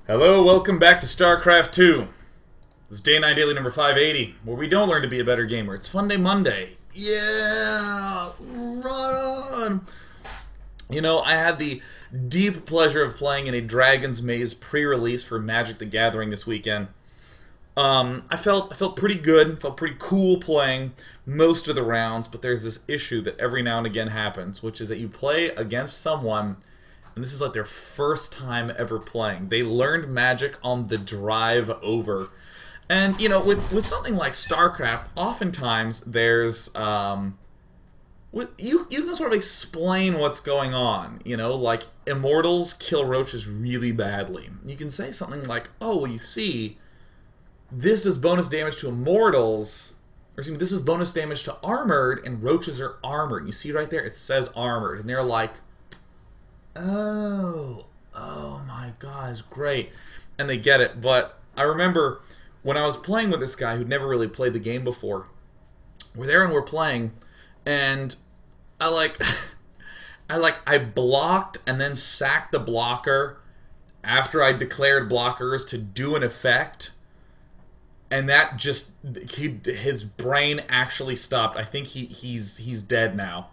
Hello, welcome back to StarCraft 2. This is Day 9 Daily number 580, where we don't learn to be a better gamer. It's Funday Monday. Yeah! Right on! You know, I had the deep pleasure of playing in a Dragon's Maze pre-release for Magic the Gathering this weekend. I felt pretty good, felt pretty cool playing most of the rounds, but there's this issue that every now and again happens, which is that you play against someone and this is like their first time ever playing. They learned Magic on the drive over. And, you know, with something like StarCraft, oftentimes there's, you can sort of explain what's going on. You know, like, Immortals kill roaches really badly. You can say something like, oh, well, you see, this does bonus damage to Immortals, or excuse me, this is bonus damage to Armored, and roaches are armored. You see right there, it says Armored. And they're like, oh my gosh, great. And they get it. But I remember when I was playing with this guy who'd never really played the game before, we're there and we're playing, and I blocked and then sacked the blocker after I declared blockers to do an effect, and that just, his brain actually stopped. I think he's dead now.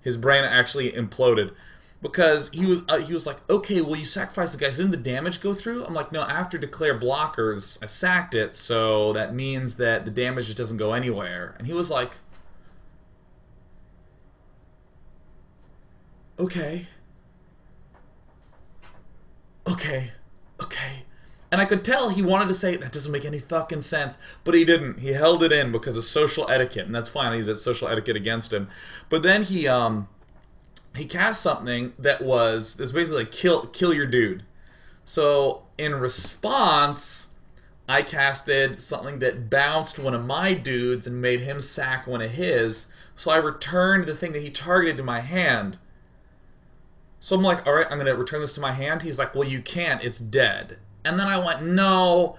His brain actually imploded. Because he was like, okay, well, you sacrifice the guys, didn't the damage go through? I'm like, no, after declare blockers, I sacked it, so that means that the damage just doesn't go anywhere. And he was like, okay. And I could tell he wanted to say, that doesn't make any fucking sense, but he didn't. He held it in because of social etiquette, and that's fine, he's at social etiquette against him. But then he cast something that was basically like kill your dude. So in response, I casted something that bounced one of my dudes and made him sack one of his. So I returned the thing that he targeted to my hand. So I'm like, all right, I'm going to return this to my hand. He's like, well, you can't. It's dead. And then I went, no,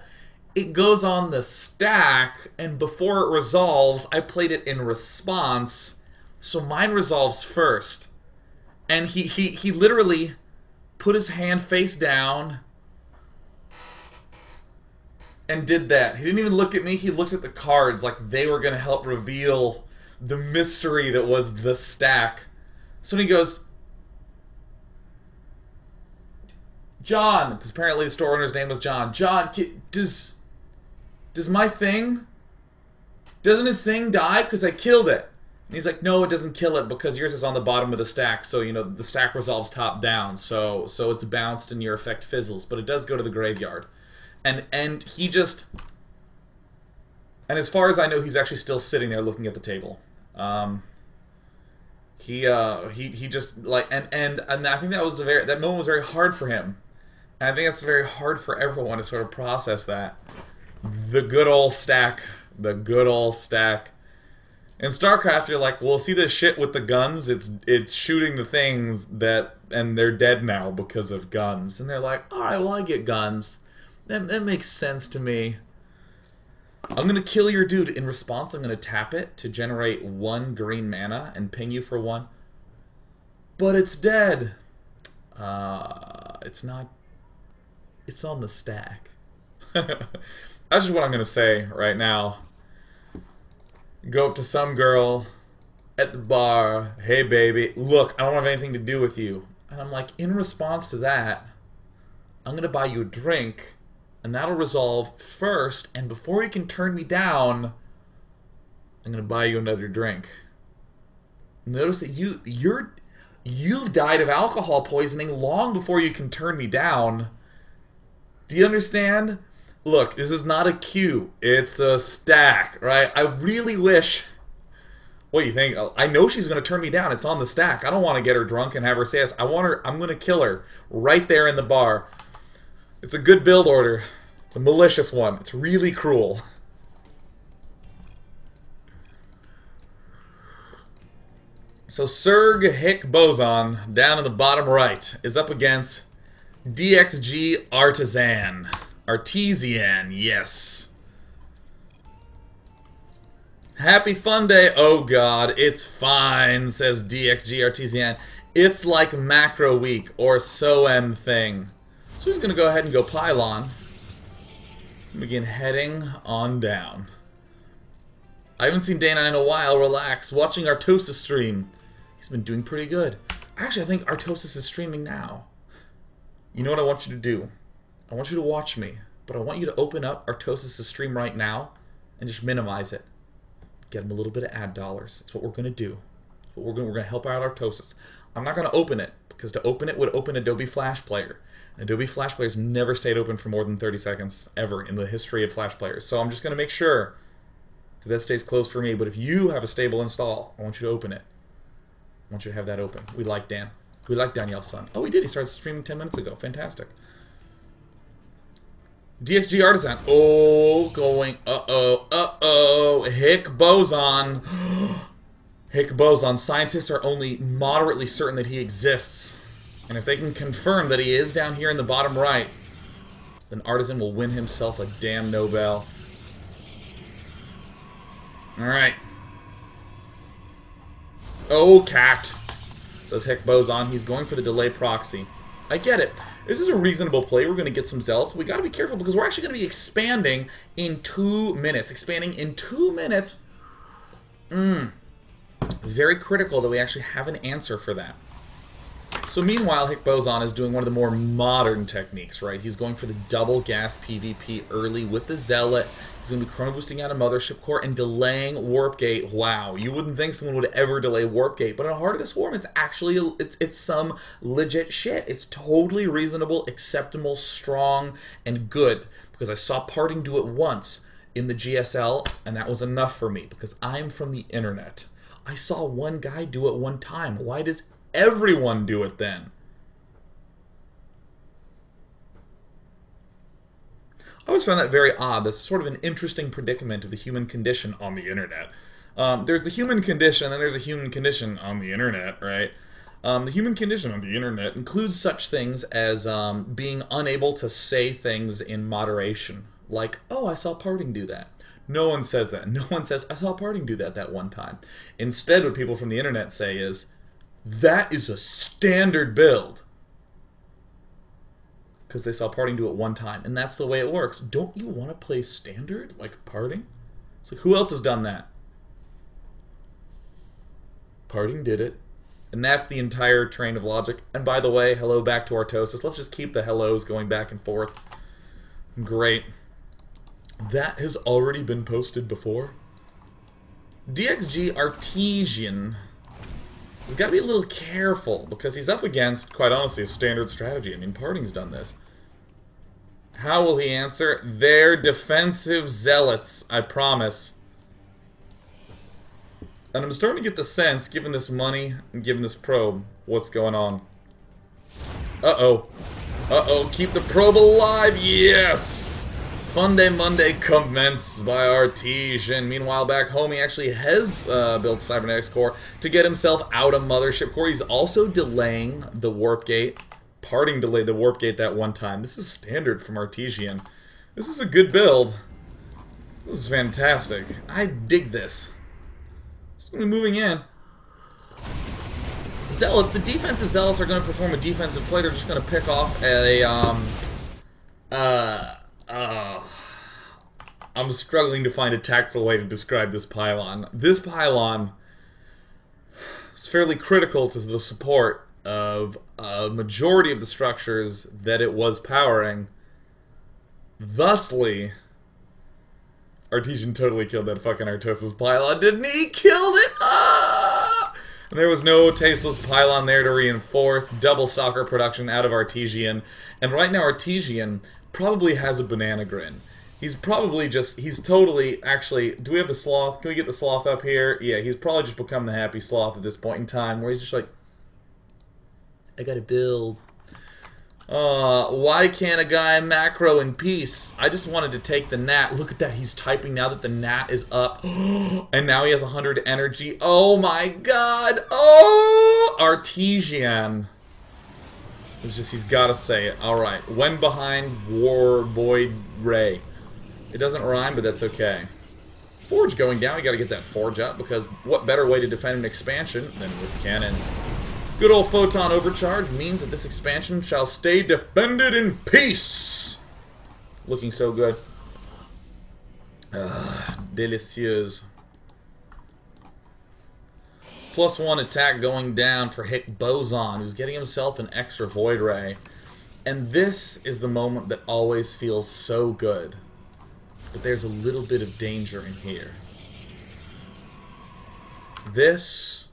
it goes on the stack, and before it resolves, I played it in response, so mine resolves first. And he literally put his hand face down and did that. He didn't even look at me. He looked at the cards like they were going to help reveal the mystery that was the stack. So he goes, John, because apparently the store owner's name was John. John, does my thing, doesn't his thing die? Because I killed it. And he's like, no, it doesn't kill it because yours is on the bottom of the stack, so, you know, the stack resolves top down, so it's bounced and your effect fizzles, but it does go to the graveyard. And he just... And as far as I know, he's actually still sitting there looking at the table. He just, like, and I think that moment was very hard for him. And I think it's very hard for everyone to sort of process that. The good old stack. The good old stack. In StarCraft, you're like, well, see this shit with the guns? It's shooting the things that, and they're dead now because of guns. And they're like, alright, well, I get guns. That makes sense to me. I'm gonna kill your dude. In response, I'm gonna tap it to generate 1 green mana and ping you for 1. But it's dead. It's not. It's on the stack. That's just what I'm gonna say right now. Go up to some girl at the bar. Hey, baby. Look, I don't have anything to do with you. And I'm like, in response to that, I'm going to buy you a drink, and that'll resolve first, and before you can turn me down, I'm going to buy you another drink. Notice that you've died of alcohol poisoning long before you can turn me down. Do you understand? Look, this is not a queue. It's a stack, right? I really wish... What do you think? I know she's going to turn me down. It's on the stack. I don't want to get her drunk and have her say yes. I'm going to kill her right there in the bar. It's a good build order. It's a malicious one. It's really cruel. So Serg Hick Boson, down in the bottom right, is up against DXG Artisan. Artesian, yes. Happy Fun Day. Oh god, it's fine, says DXG Artesian. It's like Macro Week or So Thing. So he's going to go ahead and go pylon. And begin heading on down. I haven't seen Dana in a while. Relax. Watching Artosis stream. He's been doing pretty good. Actually, I think Artosis is streaming now. You know what I want you to do? I want you to watch me. But I want you to open up Artosis' stream right now and just minimize it. Get him a little bit of ad dollars. That's what we're going to do. We're going to help out Artosis. I'm not going to open it, because to open it would open Adobe Flash Player. Adobe Flash Player's never stayed open for more than 30 seconds, ever, in the history of Flash Players. So I'm just going to make sure that stays closed for me. But if you have a stable install, I want you to open it. I want you to have that open. We like Dan. We like Danielle's son. Oh, he did. He started streaming 10 minutes ago. Fantastic. DXG Artisan. Oh, going. Uh-oh. Hick Boson. Hick Boson. Scientists are only moderately certain that he exists. And if they can confirm that he is down here in the bottom right, then Artisan will win himself a damn Nobel. Alright. Oh, cat. Says Hick Boson. He's going for the delay proxy. I get it. This is a reasonable play. We're going to get some zealots. But we got to be careful because we're actually going to be expanding in 2 minutes. Expanding in 2 minutes. Very critical that we actually have an answer for that. So meanwhile, Hick Boson is doing one of the more modern techniques, right? He's going for the double gas PvP early with the Zealot. He's going to be chrono boosting out a Mothership Core and delaying Warp Gate. Wow, you wouldn't think someone would ever delay Warp Gate, but in Heart of the Swarm, it's actually, it's some legit shit. It's totally reasonable, acceptable, strong, and good. Because I saw Parting do it once in the GSL, and that was enough for me, because I'm from the internet. I saw one guy do it one time. Why does everyone do it then? I always found that very odd. That's sort of an interesting predicament of the human condition on the internet. There's the human condition, and there's a human condition on the internet, right? The human condition on the internet includes such things as being unable to say things in moderation. Like, oh, I saw Parting do that. No one says that. No one says, I saw Parting do that one time. Instead, what people from the internet say is, that is a standard build. Because they saw Parting do it one time. And that's the way it works. Don't you want to play standard like Parting? It's like, who else has done that? Parting did it. And that's the entire train of logic. And by the way, hello back to Artosis. Let's just keep the hellos going back and forth. Great. That has already been posted before. DXG Artesian has got to be a little careful because he's up against, quite honestly, a standard strategy. I mean, Parting's done this. How will he answer? They're defensive zealots, I promise. And I'm starting to get the sense, given this money and given this probe, what's going on. Uh-oh. Uh-oh, keep the probe alive, yes! Funday Monday commence by Artesian. Meanwhile, back home, he actually has built Cybernetics Core to get himself out of Mothership Core. He's also delaying the Warp Gate. Parting delayed the Warp Gate that one time. This is standard from Artesian. This is a good build. This is fantastic. I dig this. Just going to be moving in. Zealots, the defensive Zealots are going to perform a defensive play. They're just going to pick off a, I'm struggling to find a tactful way to describe this pylon. This pylon is fairly critical to the support of a majority of the structures that it was powering. Thusly, Artesian totally killed that fucking Artosis pylon, didn't he? He killed it! Ah! And there was no tasteless pylon there to reinforce. Double stalker production out of Artesian. And right now Artesian probably has a banana grin. He's probably just, he's totally, actually, do we have the sloth? Can we get the sloth up here? Yeah, he's probably just become the happy sloth at this point in time, where he's just like, I gotta build. Why can't a guy macro in peace? I just wanted to take the gnat. Look at that, he's typing now that the gnat is up. And now he has 100 energy. Oh my god! Oh! Artesian. It's just, he's gotta say it. Alright, when behind War Boy Ray. It doesn't rhyme, but that's okay. Forge going down, we gotta get that Forge up, because what better way to defend an expansion than with cannons? Good old Photon Overcharge means that this expansion shall stay defended in peace. Looking so good. Delicieuse. +1 attack going down for Hick Boson, who's getting himself an extra Void Ray. And this is the moment that always feels so good. But there's a little bit of danger in here. This...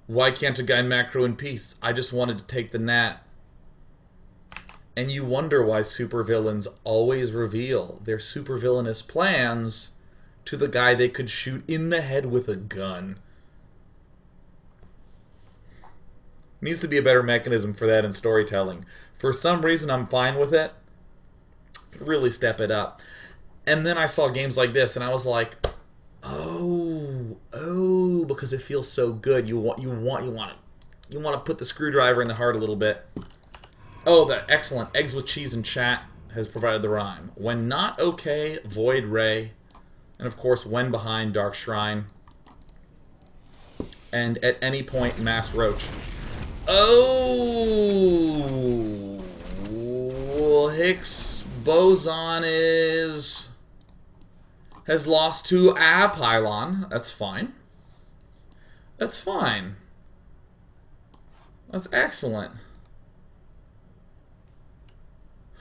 Why can't a guy macro in peace? I just wanted to take the nat. And you wonder why supervillains always reveal their supervillainous plans to the guy they could shoot in the head with a gun. Needs to be a better mechanism for that in storytelling. For some reason, I'm fine with it. Really step it up. And then I saw games like this, and I was like, oh, because it feels so good. You want to put the screwdriver in the heart a little bit. Oh, that excellent. Eggs with Cheese in chat has provided the rhyme. When not okay, Void Ray. And of course, when behind, Dark Shrine. And at any point, Mass Roach. Oh! Well, Hicks Boson has lost to a Pylon. That's fine. That's fine. That's excellent.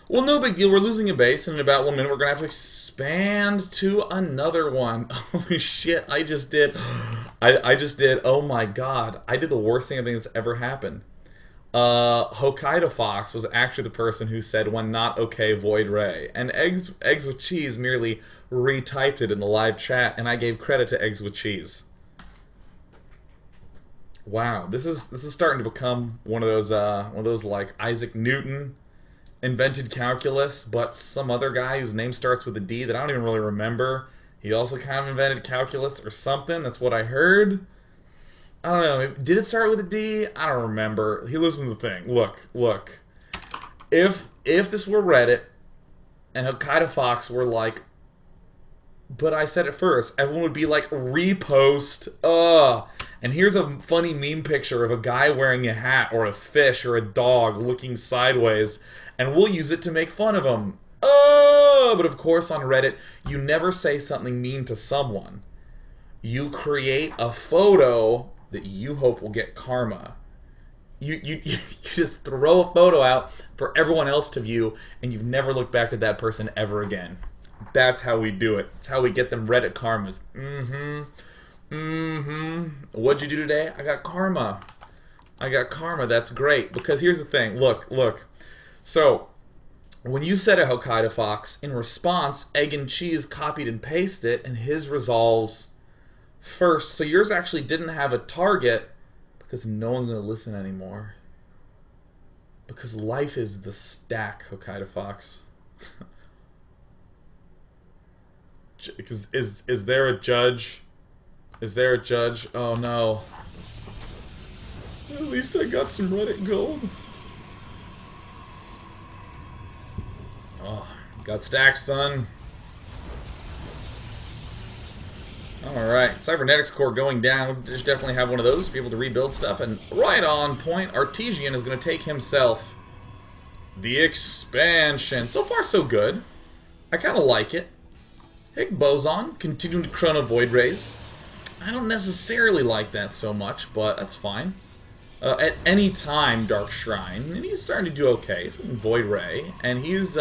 Well, no big deal. We're losing a base, and in about 1 minute, we're going to have to expand to another one. Holy shit, I just did. I just did. Oh my god. I did the worst thing I think that's ever happened. Hokkaido Fox was actually the person who said, when not okay, Void Ray. And Eggs with Cheese merely retyped it in the live chat, and I gave credit to Eggs with Cheese. Wow, this is starting to become one of those like Isaac Newton invented calculus, but some other guy whose name starts with a D that I don't even really remember. He also kind of invented calculus or something. That's what I heard. I don't know. Did it start with a D? I don't remember. He listened to the thing. Look. If this were Reddit and Hokkaido Fox were like, but I said it first, everyone would be like, repost. And here's a funny meme picture of a guy wearing a hat or a fish or a dog looking sideways, and we'll use it to make fun of him. But of course on Reddit, you never say something mean to someone. You create a photo that you hope will get karma. You just throw a photo out for everyone else to view, and you've never looked back at that person ever again. That's how we do it. It's how we get them Reddit karmas. What'd you do today? I got karma. That's great. Because here's the thing. Look. So, when you said a Hokkaido Fox, in response, Egg and Cheese copied and pasted it, and his resolves first. So yours actually didn't have a target, because no one's going to listen anymore. Because life is the stack, Hokkaido Fox. Is there a judge? Is there a judge? Oh no. At least I got some Reddit gold. Oh, got stacked, son. Alright, Cybernetics Core going down. We'll just definitely have one of those to be able to rebuild stuff. And right on point, Artesian is going to take himself the expansion. So far, so good. I kind of like it. Hick Boson, continuing to Chrono Void Rays. I don't necessarily like that so much, but that's fine. At any time, Dark Shrine, and he's starting to do okay. He's getting Void Ray, and he's,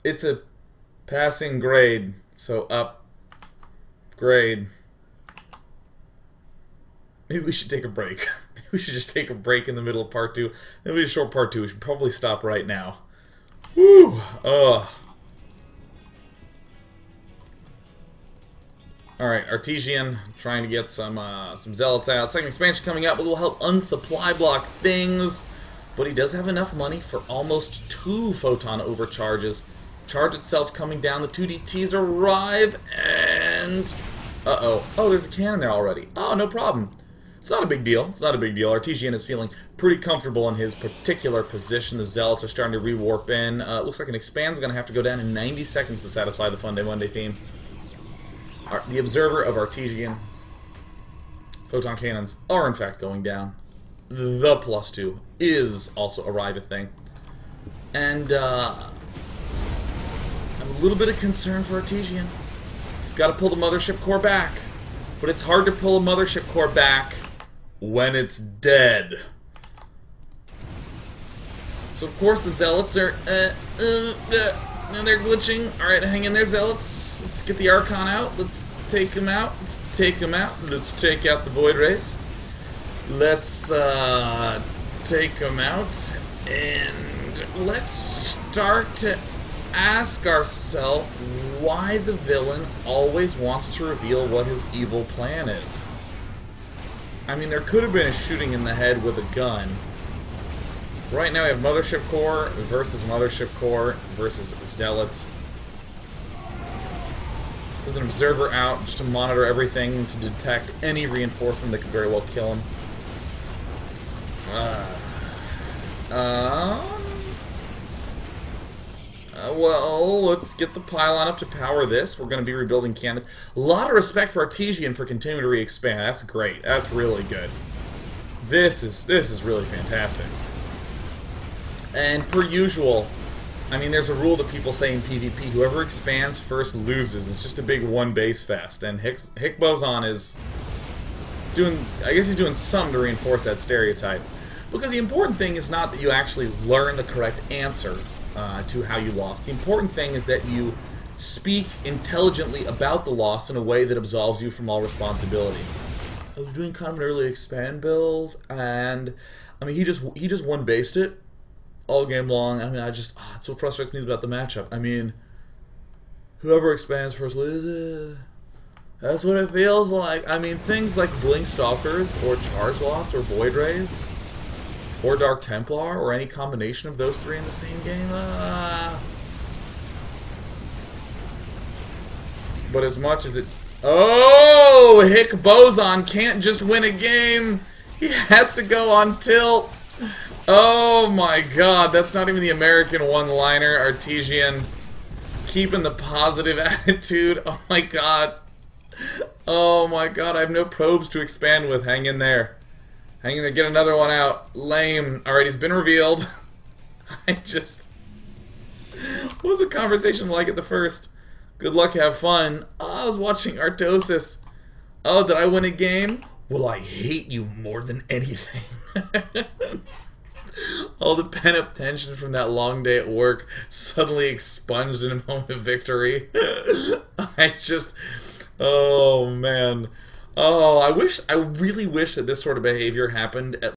it's a passing grade, so upgrade. Maybe we should take a break. We should just take a break in the middle of part 2. It'll be a short part 2. We should probably stop right now. Woo! Alright, Artesian trying to get some Zealots out. Second expansion coming out, but will help unsupply block things. But he does have enough money for almost 2 Photon Overcharges. Charge itself coming down. The 2DTs arrive, and... Uh-oh. Oh, there's a cannon there already. Oh, no problem. It's not a big deal. It's not a big deal. Artesian is feeling pretty comfortable in his particular position. The Zealots are starting to rewarp in. Looks like an expand's going to have to go down in 90 seconds to satisfy the Funday Monday theme. The observer of Artesian photon cannons are in fact going down. The +2 is also a Riva thing. And I'm a little bit of concern for Artesian. He's got to pull the mothership core back. But it's hard to pull a mothership core back when it's dead. So of course the Zealots are they're glitching. Alright, hang in there, Zealots. Let's get the Archon out. Let's take him out. Let's take him out. Let's take out the Void Rays. Let's take him out. And let's start to ask ourselves why the villain always wants to reveal what his evil plan is. I mean, there could have been a shooting in the head with a gun. Right now we have Mothership Core versus Zealots. There's an observer out just to monitor everything, to detect any reinforcement that could very well kill him. Well, let's get the pylon up to power this. We're going to be rebuilding cannons. A lot of respect for Artesian for continuing to re-expand. That's great. That's really good. This is really fantastic. And per usual, I mean, there's a rule that people say in PvP: whoever expands first loses. It's just a big one base fest. And Hick Boson is doing, I guess he's doing some to reinforce that stereotype. Because the important thing is not that you actually learn the correct answer to how you lost. The important thing is that you speak intelligently about the loss in a way that absolves you from all responsibility. I was doing kind of an early expand build, and I mean he just one based it all game long. I mean, it's what frustrates me about the matchup. I mean, whoever expands first loses. That's what it feels like. I mean, things like Blink Stalkers or Charge Lots or Void Rays or Dark Templar, or any combination of those three in the same game. But as much as it... Oh! Hick Boson can't just win a game. He has to go on tilt. Oh my god, that's not even the American one-liner. Artesian keeping the positive attitude. Oh my god. Oh my god, I have no probes to expand with. Hang in there. Hang in there, get another one out. Lame. Alright, he's been revealed. What was the conversation like at the first? Good luck, have fun. Oh, I was watching Artosis. Oh, did I win a game? Well, I hate you more than anything. All the pent-up tension from that long day at work suddenly expunged in a moment of victory. Oh, man. Oh, I really wish that this sort of behavior happened at...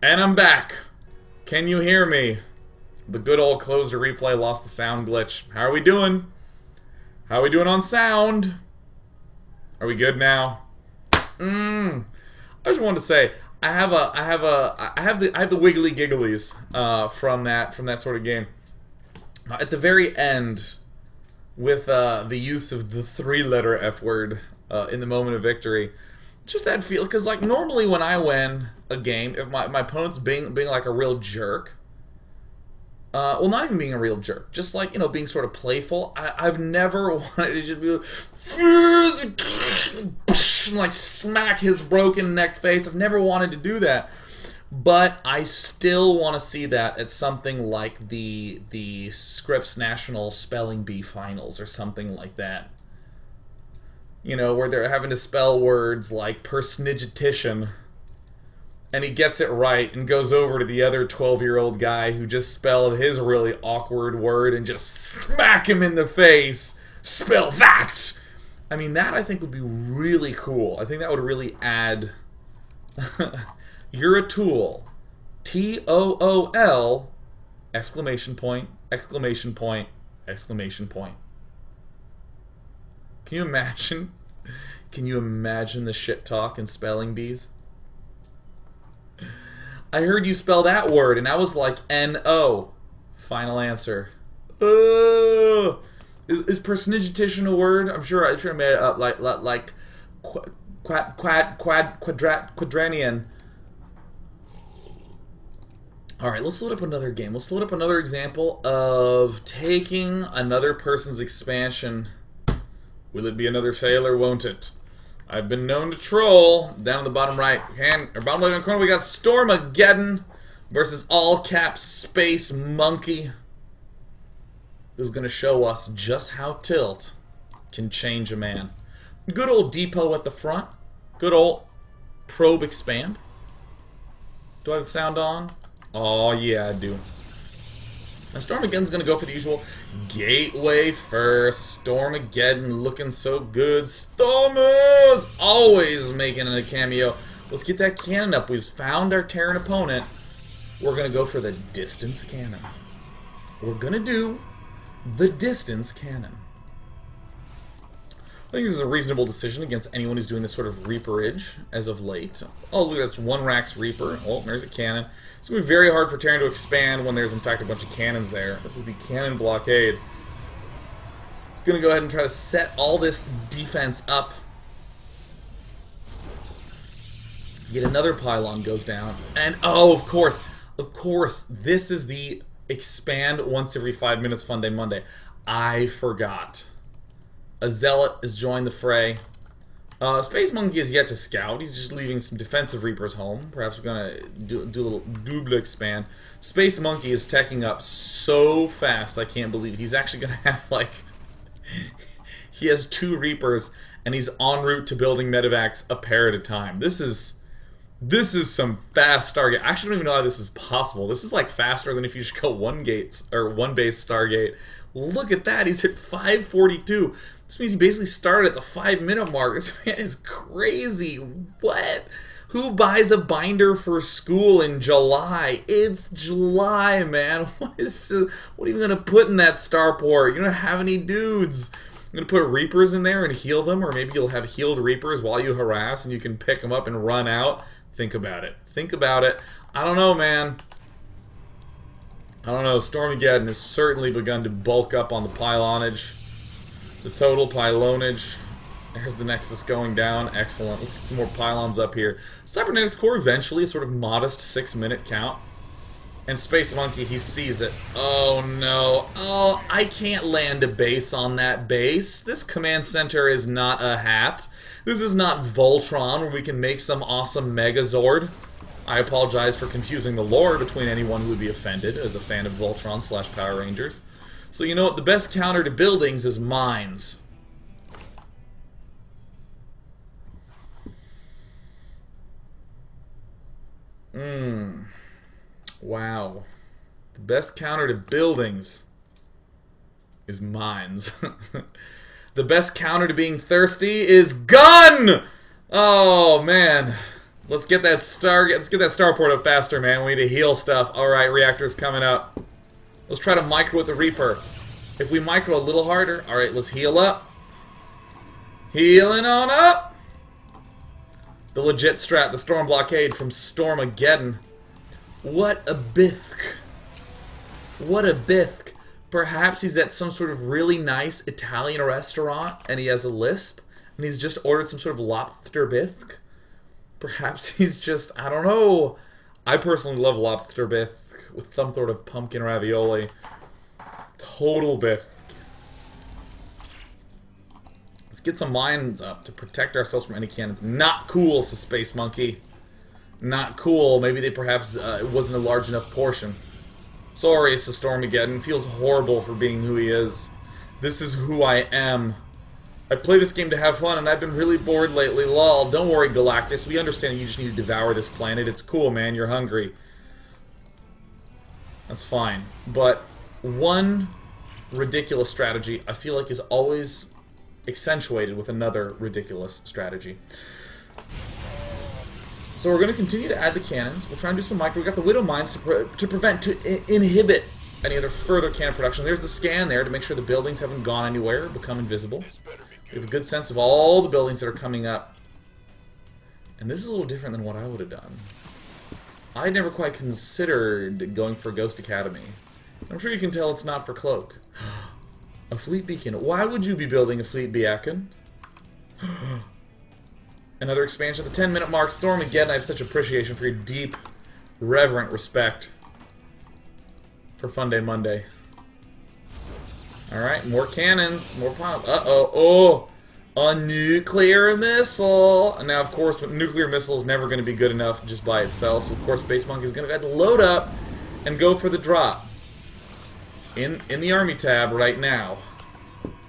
And I'm back. Can you hear me? The good old close to replay lost the sound glitch. How are we doing? How are we doing on sound? Are we good now? I just wanted to say I have the wiggly gigglies from that sort of game. At the very end, with the use of the three-letter F word in the moment of victory, just that feel, because like normally when I win a game, if my opponent's being like a real jerk, well, not even being a real jerk, just like, you know, being sort of playful. I've never wanted to just be like, like smack his broken neck face. I've never wanted to do that. But I still want to see that at something like the Scripps National Spelling Bee Finals or something like that. You know, where they're having to spell words like personigetition, and he gets it right and goes over to the other 12-year-old guy who just spelled his really awkward word and just smack him in the face. Spell that! I mean, that I think would be really cool. I think that would really add... You're a tool. T-O-O-L, exclamation point, exclamation point, exclamation point. Can you imagine? Can you imagine the shit talk in spelling bees? I heard you spell that word, and I was like, N-O. Final answer. Is personagitation a word? I'm sure I made it up like quadranian. Alright, let's load up another game. Let's load up another example of taking another person's expansion. Will it be another failure, won't it? I've been known to troll. Down in the bottom right hand, or bottom left hand corner, we got Stormageddon versus all caps Space Monkey, who's going to show us just how tilt can change a man. Good old depot at the front. Good old probe expand. Do I have the sound on? Oh, yeah, I do. Now, Stormageddon's going to go for the usual gateway first. Stormageddon looking so good. Stormers always making a cameo. Let's get that cannon up. We've found our Terran opponent. We're going to go for the distance cannon. We're going to do the distance cannon. I think this is a reasonable decision against anyone who's doing this sort of Reaperage as of late. Oh, look, that's one Rax Reaper. Oh, there's a cannon. It's going to be very hard for Terran to expand when there's, in fact, a bunch of cannons there. This is the cannon blockade. It's going to go ahead and try to set all this defense up. Yet another pylon goes down. And, oh, of course, this is the expand once every 5 minutes Funday Monday. I forgot. A Zealot has joined the fray. Space Monkey is yet to scout. He's just leaving some defensive Reapers home. Perhaps we're going to do a little double expand. Space Monkey is teching up so fast, I can't believe it. He's actually going to have, like... he has 2 Reapers, and he's en route to building Medivacs a pair at a time. This is some fast Stargate. I actually don't even know how this is possible. This is, like, faster than if you just go one base Stargate. Look at that. He's hit 542. This means he basically started at the 5-minute mark. This man is crazy. What? Who buys a binder for school in July? It's July, man. What are you going to put in that starport? You don't have any dudes. You're going to put Reapers in there and heal them? Or maybe you'll have healed Reapers while you harass and you can pick them up and run out? Think about it. Think about it. I don't know, man. I don't know. Stormageddon has certainly begun to bulk up on the pylonage. The total pylonage. There's the Nexus going down. Excellent. Let's get some more pylons up here. Cybernetics Core eventually a sort of modest 6-minute count. And Space Monkey, he sees it. Oh no. Oh, I can't land a base on that base. This command center is not a hat. This is not Voltron where we can make some awesome Megazord. I apologize for confusing the lore between anyone who would be offended as a fan of Voltron / Power Rangers. So you know what? The best counter to buildings is mines. Wow. The best counter to buildings is mines. The best counter to being thirsty is gun! Oh, man. Let's get that starport up faster, man. We need to heal stuff. Alright, reactor's coming up. Let's try to micro with the Reaper. If we micro a little harder, alright, let's heal up. Healing on up! The legit strat, the Storm Blockade from Stormageddon. What a bithk. What a bithk. Perhaps he's at some sort of really nice Italian restaurant and he has a lisp and he's just ordered some sort of lobster bisque. Perhaps he's just, I don't know. I personally love lobster bisque with some sort of pumpkin ravioli. Total bisque. Let's get some mines up to protect ourselves from any cannons. Not cool, says Space Monkey. Not cool. Maybe they perhaps, it wasn't a large enough portion. Sorry, says Stormageddon. Feels horrible for being who he is. This is who I am. I play this game to have fun, and I've been really bored lately. Lol. Don't worry, Galactus. We understand you just need to devour this planet. It's cool, man. You're hungry. That's fine. But one ridiculous strategy I feel like is always accentuated with another ridiculous strategy. So we're going to continue to add the cannons. We'll try and do some micro. We got the Widow Mines to inhibit any other further cannon production. There's the scan there to make sure the buildings haven't gone anywhere or become invisible. We have a good sense of all the buildings that are coming up. And this is a little different than what I would have done. I never quite considered going for Ghost Academy. I'm sure you can tell it's not for Cloak. A fleet beacon. Why would you be building a fleet beacon? Another expansion. The 10-minute mark. Stormageddon, I have such appreciation for your deep, reverent respect for Funday Monday. Alright, more cannons. More pop. Uh-oh. Oh! A nuclear missile! And now, of course, but nuclear missile is never going to be good enough just by itself. So, of course, Space Monkey is going to have to load up and go for the drop. In the Army tab right now,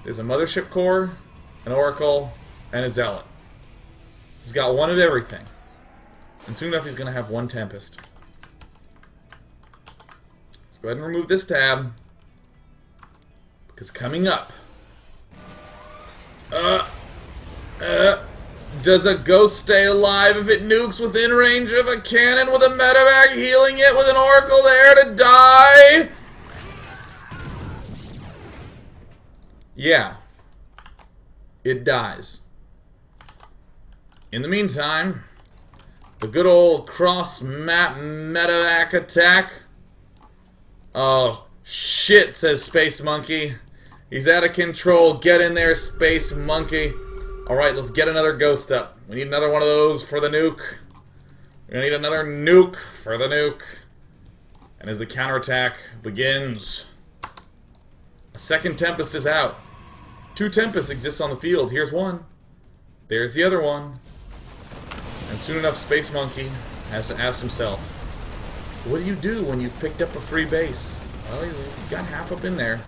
there's a Mothership Core, an Oracle, and a Zealot. He's got one of everything. And soon enough, he's going to have one Tempest. Let's go ahead and remove this tab. Because coming up... does a ghost stay alive if it nukes within range of a cannon with a medevac healing it with an Oracle there to die? Yeah. It dies. In the meantime, the good old cross-map medevac attack. Oh, shit, says Space Monkey. He's out of control. Get in there, Space Monkey. Alright, let's get another ghost up. We need another one of those for the nuke. We're gonna need another nuke for the nuke. And as the counterattack begins, a second Tempest is out. 2 Tempests exist on the field. Here's one. There's the other one. And soon enough, Space Monkey has to ask himself, what do you do when you've picked up a free base? Well, you got half up in there.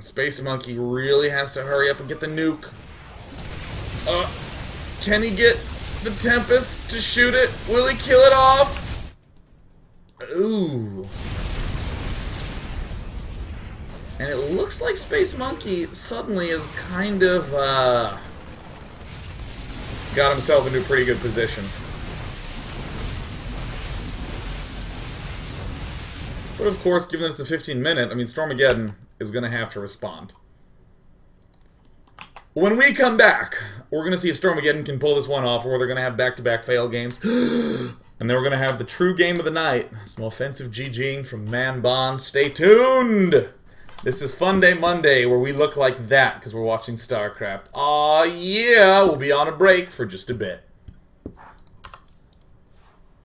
Space Monkey really has to hurry up and get the nuke. Can he get the Tempest to shoot it? Will he kill it off? Ooh. And it looks like Space Monkey suddenly is kind of, got himself into a pretty good position. But of course, given that it's a 15-minute, I mean, Stormageddon is going to have to respond. When we come back, we're going to see if Stormageddon can pull this one off, or they're going to have back-to-back fail games. And then we're going to have the true game of the night. Some offensive GGing from Man Bond. Stay tuned! This is Funday Monday, where we look like that because we're watching StarCraft. Aw, yeah! We'll be on a break for just a bit.